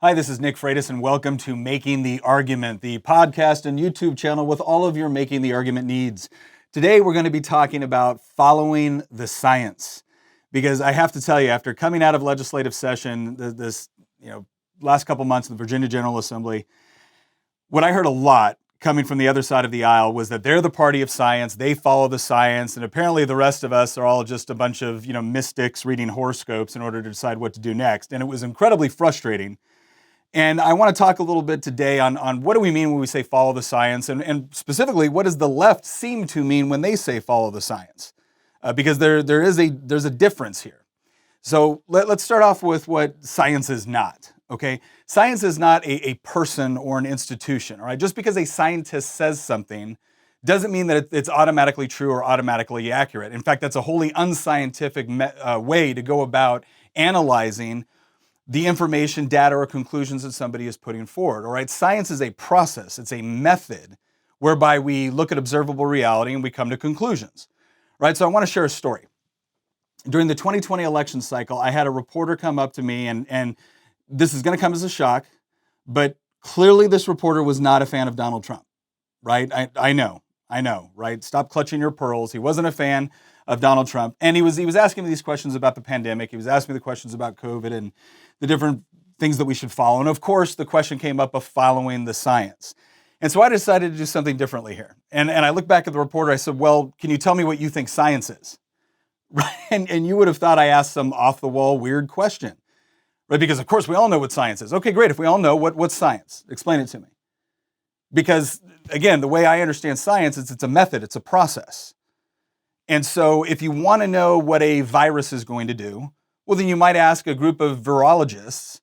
Hi, this is Nick Freitas, and welcome to Making the Argument, the podcast and YouTube channel with all of your Making the Argument needs. Today, we're going to be talking about following the science, because I have to tell you, after coming out of legislative session this last couple months in the Virginia General Assembly, what I heard a lot coming from the other side of the aisle was that they're the party of science, they follow the science, and apparently the rest of us are all just a bunch of mystics reading horoscopes in order to decide what to do next. And it was incredibly frustrating. And I want to talk a little bit today on what do we mean when we say follow the science, and specifically, what does the left seem to mean when they say follow the science? Because there's a difference here. So let's start off with what science is not, okay? Science is not a person or an institution, all right? Just because a scientist says something doesn't mean that it's automatically true or automatically accurate. In fact, that's a wholly unscientific way to go about analyzing the information, data, or conclusions that somebody is putting forward, all right? Science is a process, it's a method whereby we look at observable reality and we come to conclusions, right? So I want to share a story. During the 2020 election cycle, I had a reporter come up to me, and this is going to come as a shock, but clearly this reporter was not a fan of Donald Trump, right? I know, right? Stop clutching your pearls. He wasn't a fan of Donald Trump, and he was asking me these questions about the pandemic. He was asking me the questions about COVID and the different things that we should follow. And of course, the question came up of following the science. And so I decided to do something differently here. And I looked back at the reporter. I said, well, can you tell me what you think science is? Right? And you would have thought I asked some off-the-wall weird question, right? Because of course, we all know what science is. Okay, great. If we all know, what's science? Explain it to me. Because again, the way I understand science is it's a method, it's a process. And so if you want to know what a virus is going to do, well, then you might ask a group of virologists,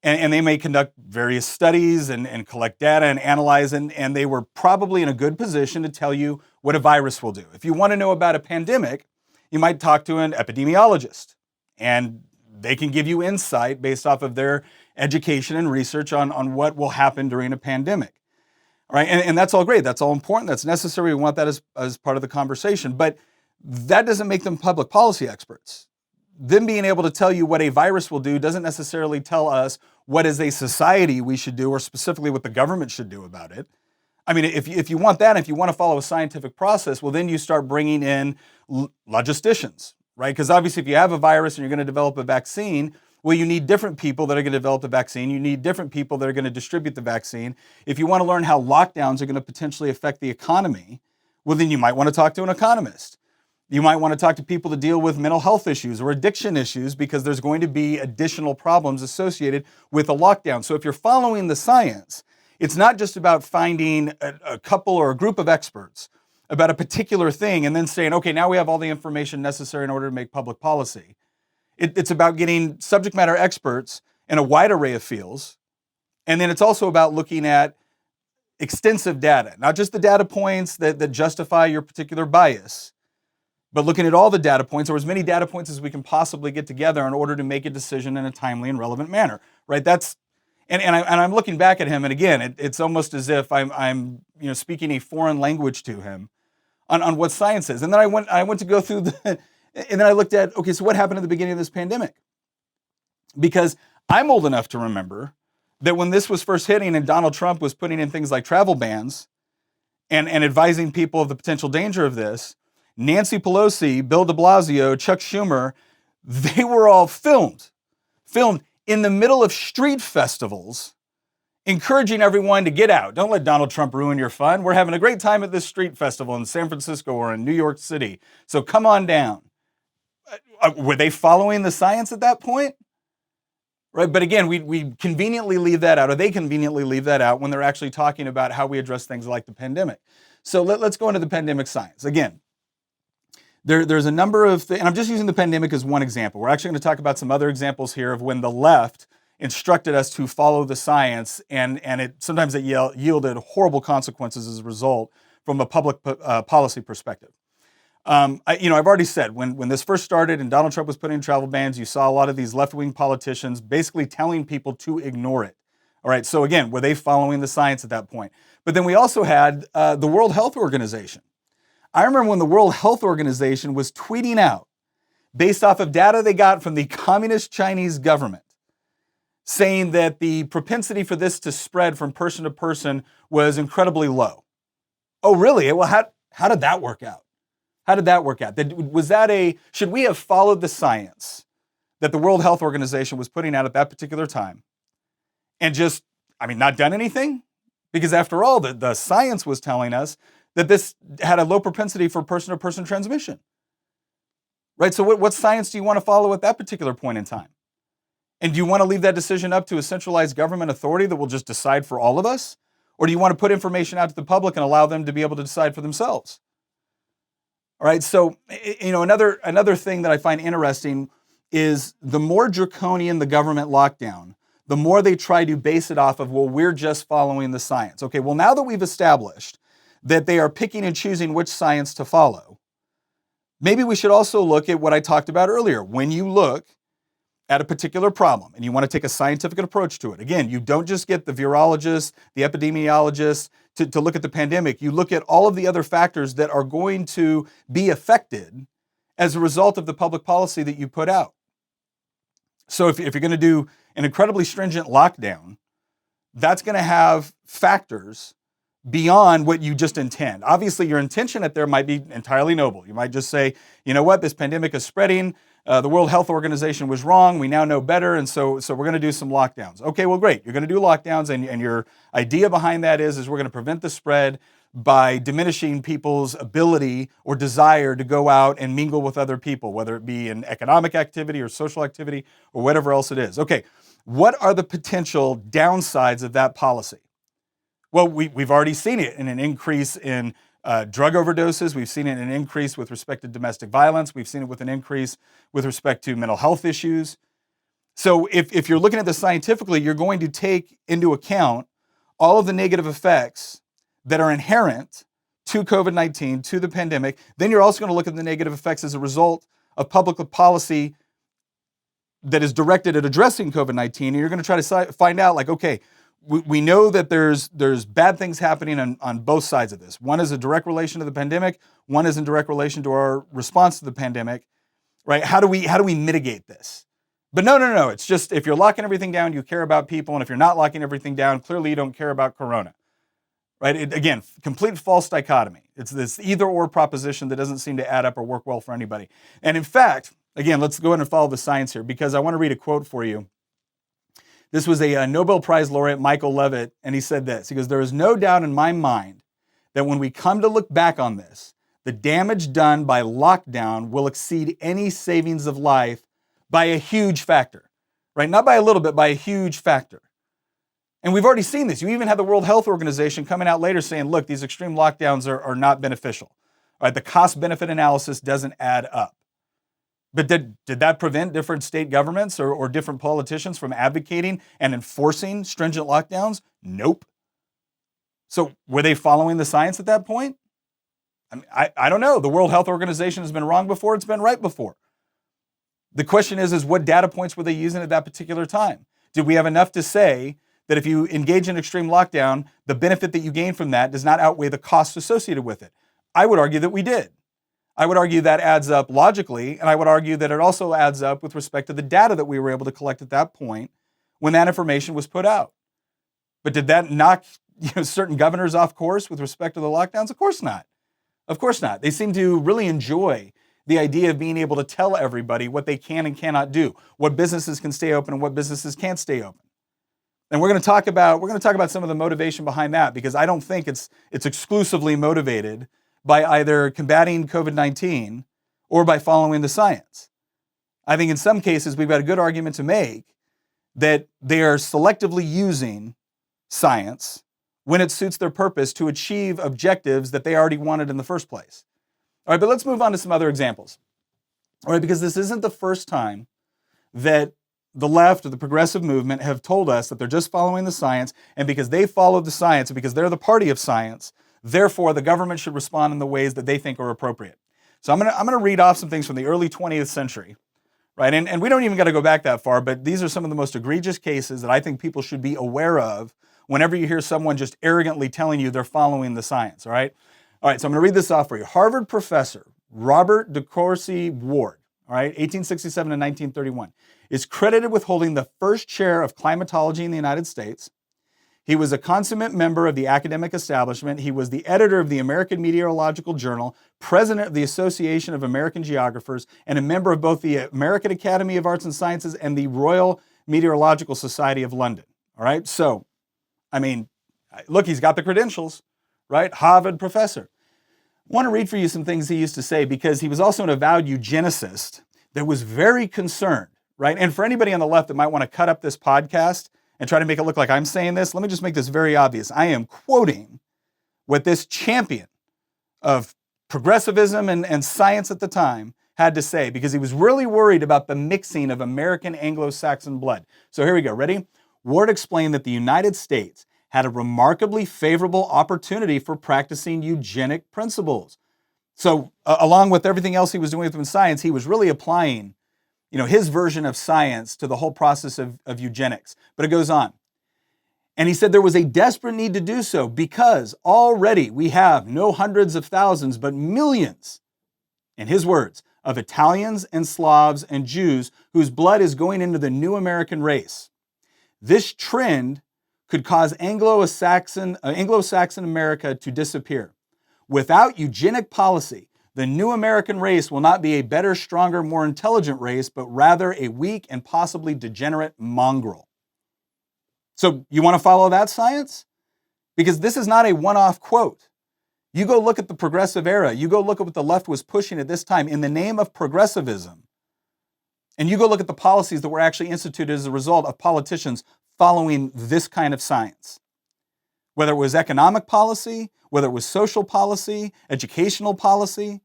and they may conduct various studies and collect data and analyze, and they were probably in a good position to tell you what a virus will do. If you want to know about a pandemic, you might talk to an epidemiologist, and they can give you insight based off of their education and research on what will happen during a pandemic. All right, and that's all great. That's all important. That's necessary. We want that as part of the conversation. But that doesn't make them public policy experts. Them being able to tell you what a virus will do doesn't necessarily tell us what as a society we should do, or specifically what the government should do about it. I mean, if you want that, if you want to follow a scientific process, well, then you start bringing in logisticians, right? Because obviously if you have a virus and you're going to develop a vaccine, well, you need different people that are going to develop the vaccine. You need different people that are going to distribute the vaccine. If you want to learn how lockdowns are going to potentially affect the economy, well, then you might want to talk to an economist. You might want to talk to people to deal with mental health issues or addiction issues, because there's going to be additional problems associated with a lockdown. So if you're following the science, it's not just about finding a couple or a group of experts about a particular thing and then saying, okay, now we have all the information necessary in order to make public policy. It's about getting subject matter experts in a wide array of fields. And then it's also about looking at extensive data, not just the data points that justify your particular bias, but looking at all the data points, or as many data points as we can possibly get together in order to make a decision in a timely and relevant manner, right? And I'm looking back at him, and again, it's almost as if I'm speaking a foreign language to him on what science is. And then I went to go through and then I looked at, okay, so what happened at the beginning of this pandemic? Because I'm old enough to remember that when this was first hitting and Donald Trump was putting in things like travel bans and advising people of the potential danger of this, Nancy Pelosi, Bill de Blasio, Chuck Schumer, they were all filmed in the middle of street festivals, encouraging everyone to get out. Don't let Donald Trump ruin your fun. We're having a great time at this street festival in San Francisco or in New York City, so come on down. Were they following the science at that point? Right, but again, we conveniently leave that out, or they conveniently leave that out when they're actually talking about how we address things like the pandemic. So let's go into the pandemic science. Again, there's a number of things, and I'm just using the pandemic as one example. We're actually going to talk about some other examples here of when the left instructed us to follow the science, and sometimes it yielded horrible consequences as a result from a public policy perspective. I've already said, when this first started and Donald Trump was putting in travel bans, you saw a lot of these left-wing politicians basically telling people to ignore it. All right, so again, were they following the science at that point? But then we also had the World Health Organization. I remember when the World Health Organization was tweeting out, based off of data they got from the communist Chinese government, saying that the propensity for this to spread from person to person was incredibly low. Oh, really? Well, how did that work out? How did that work out? Should we have followed the science that the World Health Organization was putting out at that particular time and just, not done anything? Because after all, the science was telling us that this had a low propensity for person-to-person transmission. Right? So what science do you want to follow at that particular point in time? And do you want to leave that decision up to a centralized government authority that will just decide for all of us? Or do you want to put information out to the public and allow them to be able to decide for themselves? All right, so another thing that I find interesting is the more draconian the government lockdown, the more they try to base it off of, well, we're just following the science. Okay, well, now that we've established that they are picking and choosing which science to follow, maybe we should also look at what I talked about earlier. When you look at a particular problem and you want to take a scientific approach to it, again, you don't just get the virologists, the epidemiologists to look at the pandemic. You look at all of the other factors that are going to be affected as a result of the public policy that you put out. So if you're going to do an incredibly stringent lockdown, that's going to have factors beyond what you just intend. Obviously, your intention at there might be entirely noble. You might just say, you know what, this pandemic is spreading. The World Health Organization was wrong. We now know better, and so we're going to do some lockdowns. Okay, well, great. You're going to do lockdowns, and your idea behind that is we're going to prevent the spread by diminishing people's ability or desire to go out and mingle with other people, whether it be in economic activity or social activity or whatever else it is. Okay, what are the potential downsides of that policy? Well, we've already seen it in an increase in drug overdoses. We've seen it in an increase with respect to domestic violence. We've seen it with an increase with respect to mental health issues. So if you're looking at this scientifically, you're going to take into account all of the negative effects that are inherent to COVID-19, to the pandemic. Then you're also going to look at the negative effects as a result of public policy that is directed at addressing COVID-19. And you're going to try to find out, like, okay, we know that there's bad things happening on both sides of this. One is a direct relation to the pandemic. One is in direct relation to our response to the pandemic, right? How do we mitigate this? But no. It's just, if you're locking everything down, you care about people. And if you're not locking everything down, clearly you don't care about Corona, right? Again, complete false dichotomy. It's this either or proposition that doesn't seem to add up or work well for anybody. And in fact, again, let's go ahead and follow the science here, because I want to read a quote for you. This was a Nobel Prize laureate, Michael Levitt, and he said this. He goes, "There is no doubt in my mind that when we come to look back on this, the damage done by lockdown will exceed any savings of life by a huge factor," right? Not by a little bit, by a huge factor. And we've already seen this. You even had the World Health Organization coming out later saying, look, these extreme lockdowns are not beneficial. All right, the cost-benefit analysis doesn't add up. But did that prevent different state governments or different politicians from advocating and enforcing stringent lockdowns? Nope. So were they following the science at that point? I don't know. The World Health Organization has been wrong before. It's been right before. The question is what data points were they using at that particular time? Did we have enough to say that if you engage in extreme lockdown, the benefit that you gain from that does not outweigh the costs associated with it? I would argue that we did. I would argue that adds up logically, and I would argue that it also adds up with respect to the data that we were able to collect at that point when that information was put out. But did that knock certain governors off course with respect to the lockdowns? Of course not. Of course not. They seem to really enjoy the idea of being able to tell everybody what they can and cannot do, what businesses can stay open and what businesses can't stay open. And we're going to talk about some of the motivation behind that, because I don't think it's exclusively motivated by either combating COVID-19 or by following the science. I think in some cases we've got a good argument to make that they are selectively using science when it suits their purpose to achieve objectives that they already wanted in the first place. All right, but let's move on to some other examples. All right, because this isn't the first time that the left or the progressive movement have told us that they're just following the science, and because they followed the science and because they're the party of science, therefore the government should respond in the ways that they think are appropriate. So I'm gonna read off some things from the early 20th century, right? And we don't even got to go back that far, but these are some of the most egregious cases that I think people should be aware of whenever you hear someone just arrogantly telling you they're following the science, all right? All right, so I'm gonna read this off for you. Harvard professor Robert DeCourcy Ward, all right, 1867 to 1931, is credited with holding the first chair of climatology in the United States. He was a consummate member of the academic establishment. He was the editor of the American Meteorological Journal, president of the Association of American Geographers, and a member of both the American Academy of Arts and Sciences and the Royal Meteorological Society of London. All right, so, I mean, look, he's got the credentials, right? Harvard professor. I want to read for you some things he used to say because he was also an avowed eugenicist that was very concerned, right? And for anybody on the left that might want to cut up this podcast and try to make it look like I'm saying this, let me just make this very obvious. I am quoting what this champion of progressivism and science at the time had to say because he was really worried about the mixing of American Anglo-Saxon blood. So here we go. Ready? Ward explained that the United States had a remarkably favorable opportunity for practicing eugenic principles. So along with everything else he was doing within science, he was really applying, his version of science to the whole process of eugenics. But it goes on. And he said there was a desperate need to do so because already we have no hundreds of thousands, but millions, in his words, of Italians and Slavs and Jews whose blood is going into the new American race. This trend could cause Anglo-Saxon America to disappear. Without eugenic policy, the new American race will not be a better, stronger, more intelligent race, but rather a weak and possibly degenerate mongrel. So you want to follow that science? Because this is not a one-off quote. You go look at the progressive era. You go look at what the left was pushing at this time in the name of progressivism. And you go look at the policies that were actually instituted as a result of politicians following this kind of science. Whether it was economic policy, whether it was social policy, educational policy.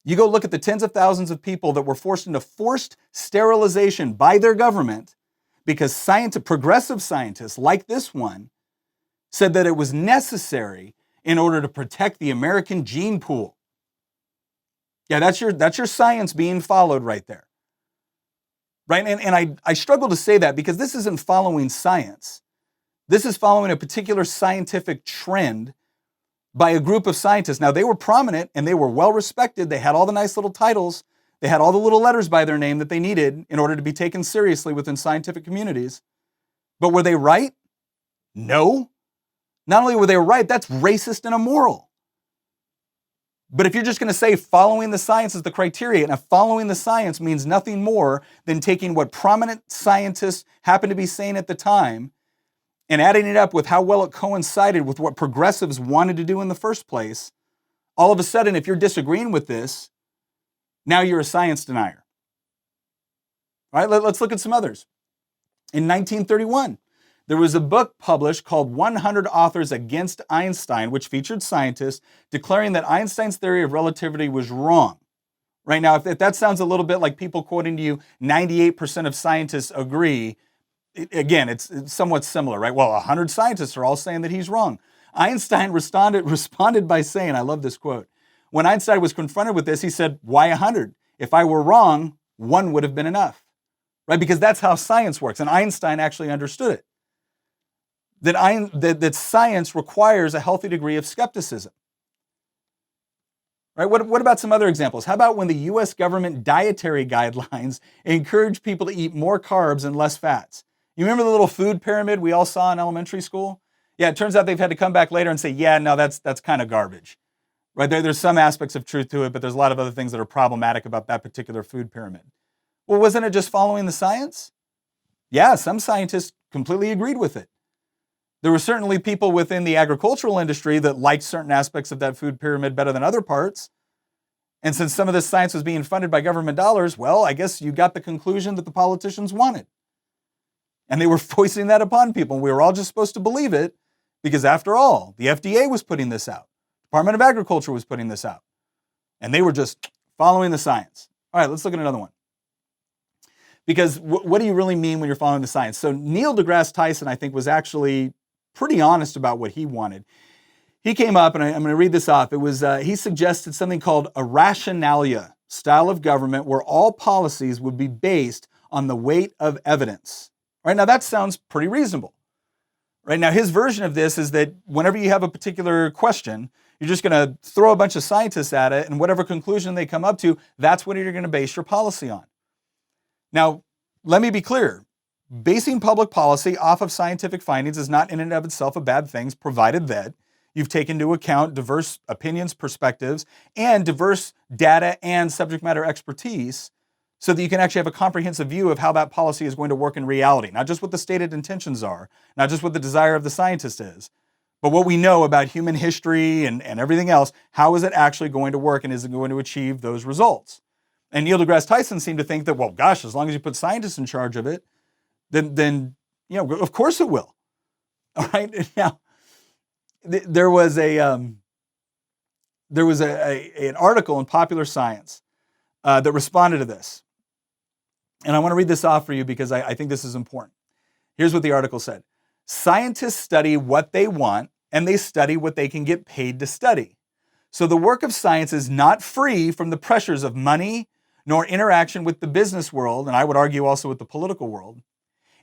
You go look at the tens of thousands of people that were forced into forced sterilization by their government because progressive scientists like this one said that it was necessary in order to protect the American gene pool. Yeah, that's your science being followed right there. Right? And I struggle to say that because this isn't following science. This is following a particular scientific trend by a group of scientists. Now, they were prominent and they were well respected. They had all the nice little titles. They had all the little letters by their name that they needed in order to be taken seriously within scientific communities. But were they right? No. Not only were they right, that's racist and immoral. But if you're just going to say following the science is the criteria, and if following the science means nothing more than taking what prominent scientists happened to be saying at the time and adding it up with how well it coincided with what progressives wanted to do in the first place, all of a sudden, if you're disagreeing with this, now you're a science denier. All right, let's look at some others. In 1931, there was a book published called 100 Authors Against Einstein, which featured scientists declaring that Einstein's theory of relativity was wrong. Right now, if that sounds a little bit like people quoting to you, 98% of scientists agree, again, it's somewhat similar, right? Well, 100 scientists are all saying that he's wrong. Einstein responded by saying, I love this quote, when Einstein was confronted with this, he said, why 100? If I were wrong, one would have been enough, right? Because that's how science works, and Einstein actually understood it. That science requires a healthy degree of skepticism. Right? What about some other examples? How about when the US government dietary guidelines encourage people to eat more carbs and less fats? You remember the little food pyramid we all saw in elementary school? Yeah, it turns out they've had to come back later and say, yeah, no, that's kind of garbage. Right? There's some aspects of truth to it, but there's a lot of other things that are problematic about that particular food pyramid. Well, wasn't it just following the science? Yeah, some scientists completely agreed with it. There were certainly people within the agricultural industry that liked certain aspects of that food pyramid better than other parts. And since some of this science was being funded by government dollars, well, I guess you got the conclusion that the politicians wanted. And they were foisting that upon people. And we were all just supposed to believe it because after all, the FDA was putting this out. Department of Agriculture was putting this out. And they were just following the science. All right, let's look at another one. Because what do you really mean when you're following the science? So Neil deGrasse Tyson, I think, was actually pretty honest about what he wanted. He came up, and I'm going to read this off. It was he suggested something called a rationalia style of government where all policies would be based on the weight of evidence. Right now, that sounds pretty reasonable. Right now, his version of this is that whenever you have a particular question, You're just going to throw a bunch of scientists at it, and whatever conclusion they come up to, that's what you're going to base your policy on. Now, let me be clear. Basing public policy off of scientific findings is not in and of itself a bad thing, provided that you've taken into account diverse opinions, perspectives, and diverse data and subject matter expertise so that you can actually have a comprehensive view of how that policy is going to work in reality, not just what the stated intentions are, not just what the desire of the scientist is, but what we know about human history and everything else. How is it actually going to work, and is it going to achieve those results? And Neil deGrasse Tyson seemed to think that, well, gosh, as long as you put scientists in charge of it, then of course it will. All right. Now, there was an article in Popular Science that responded to this, and I want to read this off for you because I think this is important. Here's what the article said: scientists study what they want, and they study what they can get paid to study. So the work of science is not free from the pressures of money, nor interaction with the business world, and I would argue also with the political world.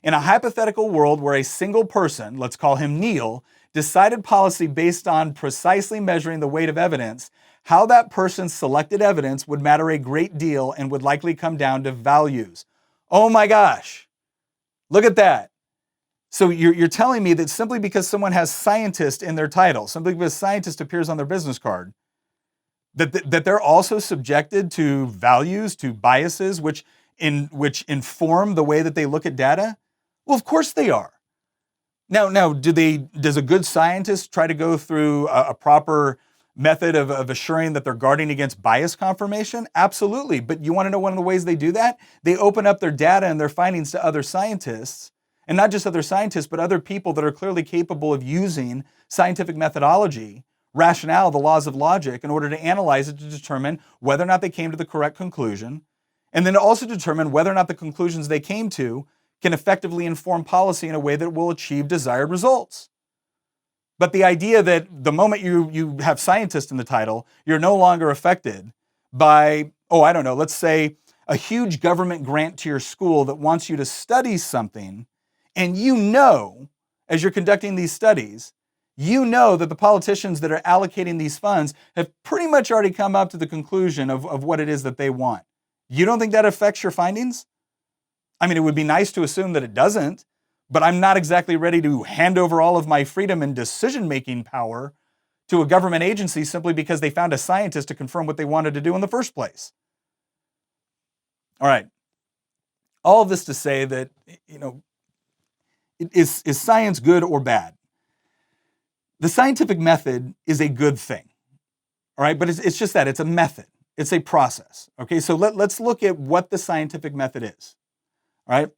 In a hypothetical world where a single person, let's call him Neil, decided policy based on precisely measuring the weight of evidence, how that person's selected evidence would matter a great deal and would likely come down to values. Oh my gosh, look at that. So you're telling me that simply because someone has scientist in their title, simply because scientist appears on their business card, that they're also subjected to values, to biases, which inform the way that they look at data? Well, of course they are. Now, does a good scientist try to go through a proper method of assuring that they're guarding against bias confirmation? Absolutely. But you want to know one of the ways they do that? They open up their data and their findings to other scientists, and not just other scientists, but other people that are clearly capable of using scientific methodology, rationale, the laws of logic, in order to analyze it to determine whether or not they came to the correct conclusion, and then to also determine whether or not the conclusions they came to can effectively inform policy in a way that will achieve desired results. But the idea that the moment you have scientist in the title, you're no longer affected by, let's say a huge government grant to your school that wants you to study something, and as you're conducting these studies, that the politicians that are allocating these funds have pretty much already come up to the conclusion of what it is that they want. You don't think that affects your findings? I mean, it would be nice to assume that it doesn't, but I'm not exactly ready to hand over all of my freedom and decision-making power to a government agency simply because they found a scientist to confirm what they wanted to do in the first place. All right. All of this to say that, is science good or bad? The scientific method is a good thing, all right? But it's just that, it's a method. It's a process, okay? So let's look at what the scientific method is, all right?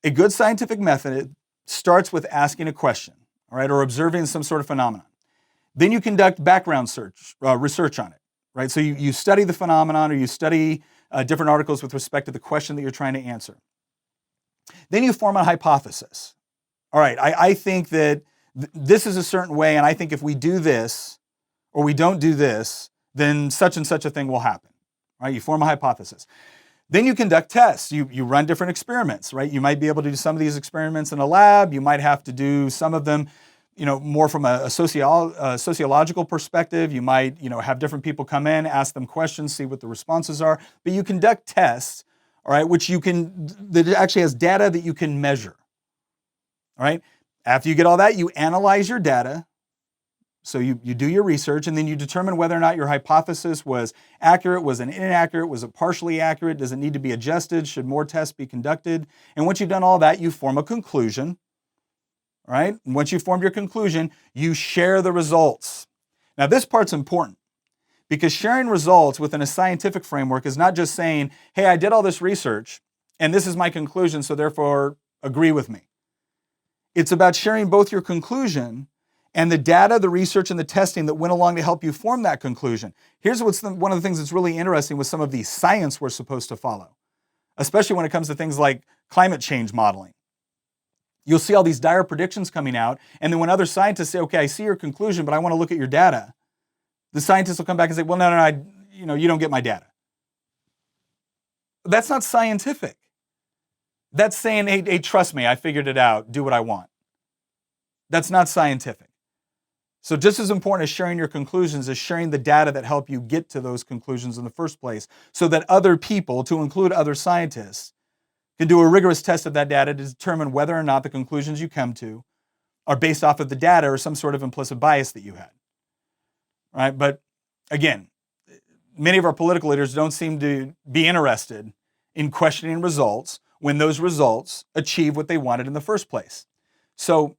A good scientific method starts with asking a question, all right, or observing some sort of phenomenon. Then you conduct background research on it, right? So you study the phenomenon, or you study different articles with respect to the question that you're trying to answer. Then you form a hypothesis. All right, I think that this is a certain way, and I think if we do this or we don't do this, then such and such a thing will happen, right? You form a hypothesis. Then you conduct tests. You run different experiments, right? You might be able to do some of these experiments in a lab. You might have to do some of them, more from a sociological perspective. You might, have different people come in, ask them questions, see what the responses are. But you conduct tests, all right, that actually has data that you can measure, all right? After you get all that, you analyze your data. So you do your research, and then you determine whether or not your hypothesis was accurate, was it inaccurate, was it partially accurate, does it need to be adjusted, should more tests be conducted? And once you've done all that, you form a conclusion, right? And once you've formed your conclusion, you share the results. Now this part's important, because sharing results within a scientific framework is not just saying, hey, I did all this research, and this is my conclusion, so therefore agree with me. It's about sharing both your conclusion and the data, the research, and the testing that went along to help you form that conclusion. Here's one of the things that's really interesting with some of the science we're supposed to follow, especially when it comes to things like climate change modeling. You'll see all these dire predictions coming out, and then when other scientists say, okay, I see your conclusion, but I want to look at your data, the scientists will come back and say, well, no, you don't get my data. That's not scientific. That's saying, hey, trust me, I figured it out, do what I want. That's not scientific. So just as important as sharing your conclusions is sharing the data that help you get to those conclusions in the first place, so that other people, to include other scientists, can do a rigorous test of that data to determine whether or not the conclusions you come to are based off of the data or some sort of implicit bias that you had. Right? But again, many of our political leaders don't seem to be interested in questioning results when those results achieve what they wanted in the first place. So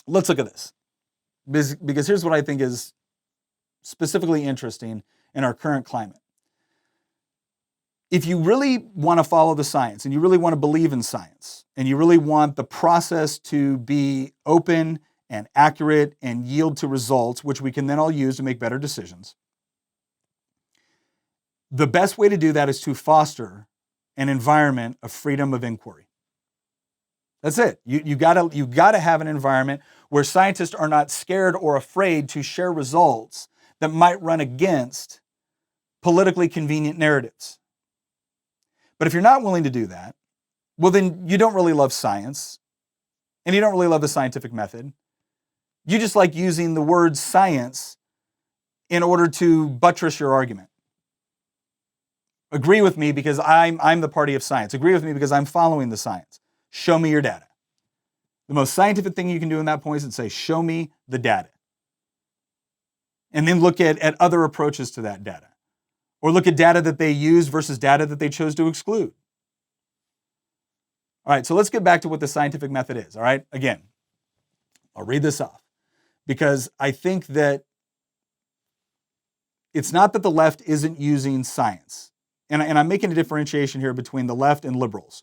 let's look at this. Because here's what I think is specifically interesting in our current climate. If you really want to follow the science and you really want to believe in science and you really want the process to be open and accurate and yield to results, which we can then all use to make better decisions, the best way to do that is to foster an environment of freedom of inquiry. That's it. You gotta have an environment where scientists are not scared or afraid to share results that might run against politically convenient narratives. But if you're not willing to do that, well, then you don't really love science and you don't really love the scientific method. You just like using the word science in order to buttress your argument. Agree with me because I'm the party of science. Agree with me because I'm following the science. Show me your data. The most scientific thing you can do in that point is say, show me the data. And then look at other approaches to that data. Or look at data that they use versus data that they chose to exclude. All right, so let's get back to what the scientific method is, all right? Again, I'll read this off because I think that it's not that the left isn't using science. And I'm making a differentiation here between the left and liberals.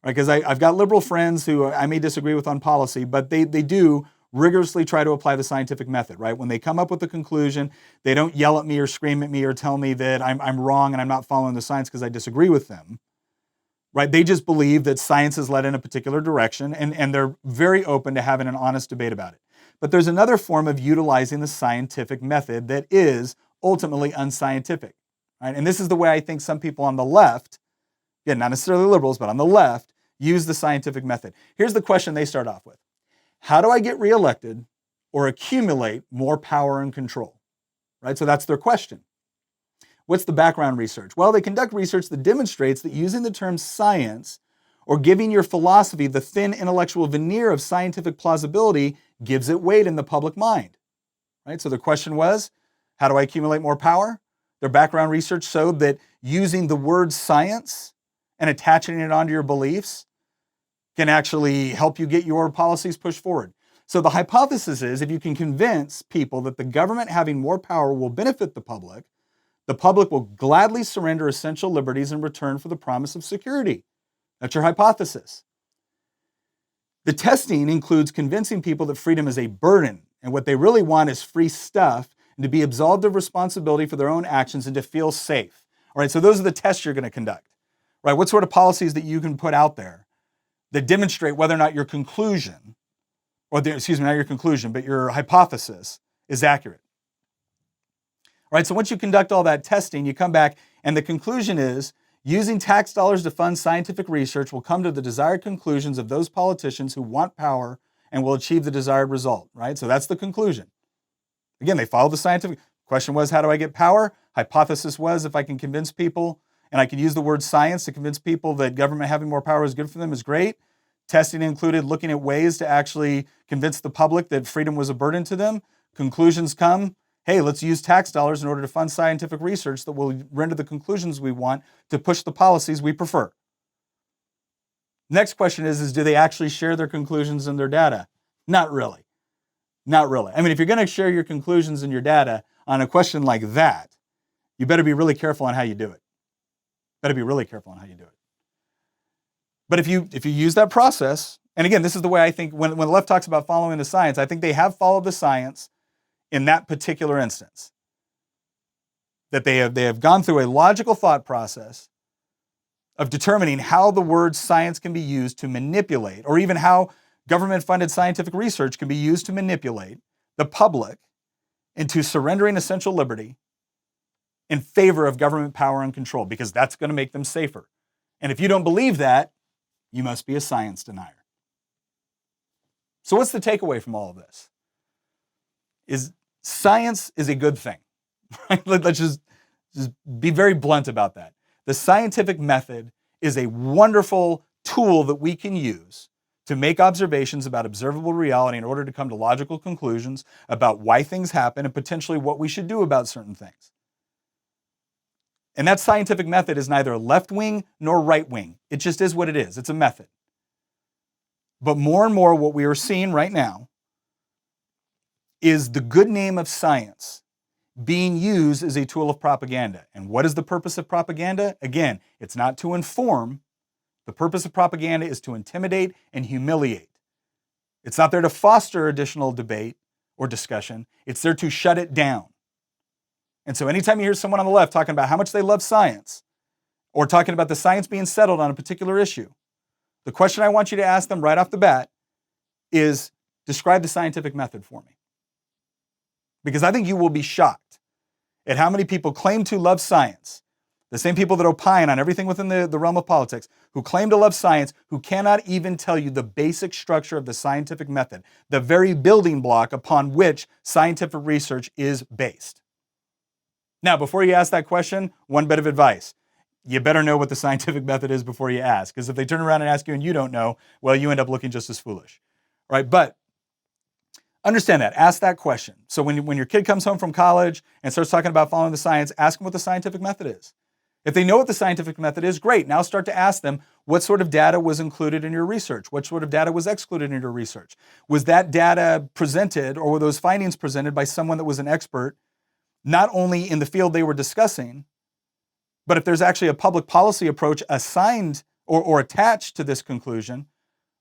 Because I've got liberal friends who I may disagree with on policy, but they do rigorously try to apply the scientific method, right? When they come up with a conclusion, they don't yell at me or scream at me or tell me that I'm wrong and I'm not following the science because I disagree with them, right? They just believe that science is led in a particular direction and they're very open to having an honest debate about it. But there's another form of utilizing the scientific method that is ultimately unscientific, right? And this is the way I think some people on the left, again, not necessarily liberals, but on the left, use the scientific method. Here's the question they start off with. How do I get reelected or accumulate more power and control? Right? So that's their question. What's the background research? Well, they conduct research that demonstrates that using the term science or giving your philosophy the thin intellectual veneer of scientific plausibility gives it weight in the public mind. Right? So the question was, how do I accumulate more power? Their background research showed that using the word science and attaching it onto your beliefs can actually help you get your policies pushed forward. So the hypothesis is if you can convince people that the government having more power will benefit the public will gladly surrender essential liberties in return for the promise of security. That's your hypothesis. The testing includes convincing people that freedom is a burden and what they really want is free stuff and to be absolved of responsibility for their own actions and to feel safe. All right, so those are the tests you're going to conduct. Right? What sort of policies that you can put out there that demonstrate whether or not your conclusion, not your conclusion, but your hypothesis is accurate. All right, so once you conduct all that testing, you come back and the conclusion is using tax dollars to fund scientific research will come to the desired conclusions of those politicians who want power and will achieve the desired result, right? So that's the conclusion. Again, they follow the scientific. Question was, how do I get power? Hypothesis was, if I can convince people and I can use the word science to convince people that government having more power is good for them is great. Testing included looking at ways to actually convince the public that freedom was a burden to them. Conclusions come, hey, let's use tax dollars in order to fund scientific research that will render the conclusions we want to push the policies we prefer. Next question is do they actually share their conclusions and their data? Not really. Not really. I mean, if you're going to share your conclusions and your data on a question like that, you better be really careful on how you do it. Better be really careful on how you do it. But if you use that process, and again, this is the way I think when the left talks about following the science, I think they have followed the science in that particular instance. That they have gone through a logical thought process of determining how the word science can be used to manipulate, or even how government-funded scientific research can be used to manipulate the public into surrendering essential liberty in favor of government power and control, because that's going to make them safer. And if you don't believe that, you must be a science denier. So what's the takeaway from all of this? is science is a good thing. Right? Let's just be very blunt about that. The scientific method is a wonderful tool that we can use to make observations about observable reality in order to come to logical conclusions about why things happen and potentially what we should do about certain things. And that scientific method is neither left-wing nor right-wing. It just is what it is. It's a method. But more and more what we are seeing right now is the good name of science being used as a tool of propaganda. And what is the purpose of propaganda? Again, it's not to inform. The purpose of propaganda is to intimidate and humiliate. It's not there to foster additional debate or discussion. It's there to shut it down. And so anytime you hear someone on the left talking about how much they love science or talking about the science being settled on a particular issue, the question I want you to ask them right off the bat is, describe the scientific method for me. Because I think you will be shocked at how many people claim to love science, the same people that opine on everything within the realm of politics, who claim to love science, who cannot even tell you the basic structure of the scientific method, the very building block upon which scientific research is based. Now, before you ask that question, one bit of advice. You better know what the scientific method is before you ask, because if they turn around and ask you and you don't know, well, you end up looking just as foolish. All right, but understand that. Ask that question. So when your kid comes home from college and starts talking about following the science, ask them what the scientific method is. If they know what the scientific method is, great. Now start to ask them, what sort of data was included in your research? What sort of data was excluded in your research? Was that data presented, or were those findings presented by someone that was an expert, not only in the field they were discussing, but if there's actually a public policy approach assigned or attached to this conclusion,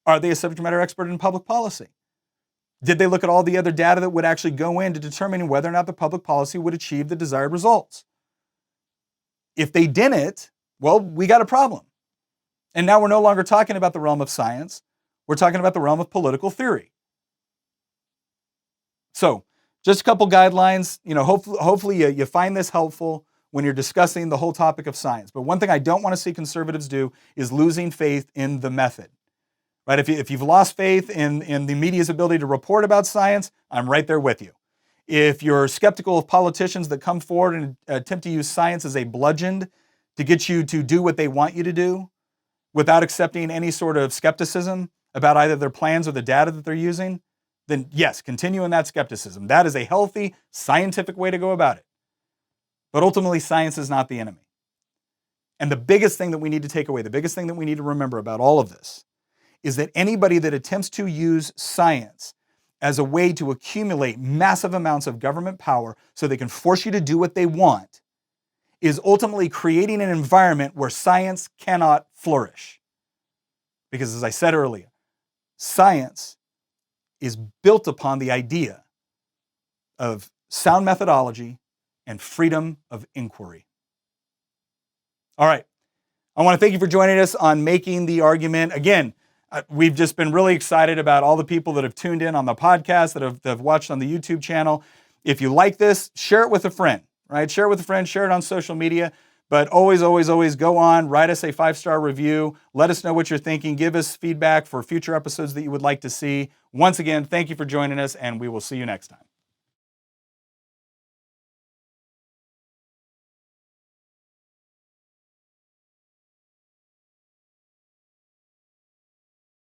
are they a subject matter expert in public policy? Did they look at all the other data that would actually go into determining whether or not the public policy would achieve the desired results? If they didn't, well, we got a problem. And now we're no longer talking about the realm of science. We're talking about the realm of political theory. So, just a couple guidelines. Hopefully you find this helpful when you're discussing the whole topic of science. But one thing I don't want to see conservatives do is losing faith in the method. Right? If you've lost faith in the media's ability to report about science, I'm right there with you. If you're skeptical of politicians that come forward and attempt to use science as a bludgeon to get you to do what they want you to do without accepting any sort of skepticism about either their plans or the data that they're using, then yes, continue in that skepticism. That is a healthy, scientific way to go about it. But ultimately, science is not the enemy. And the biggest thing that we need to take away, the biggest thing that we need to remember about all of this, is that anybody that attempts to use science as a way to accumulate massive amounts of government power so they can force you to do what they want is ultimately creating an environment where science cannot flourish. Because as I said earlier, science is built upon the idea of sound methodology and freedom of inquiry. All right. I want to thank you for joining us on Making the Argument. Again, we've just been really excited about all the people that have tuned in on the podcast, that have watched on the YouTube channel. If you like this, share it with a friend, right? Share it with a friend, share it on social media. But always, always, always go on, write us a 5-star review. Let us know what you're thinking. Give us feedback for future episodes that you would like to see. Once again, thank you for joining us, and we will see you next time.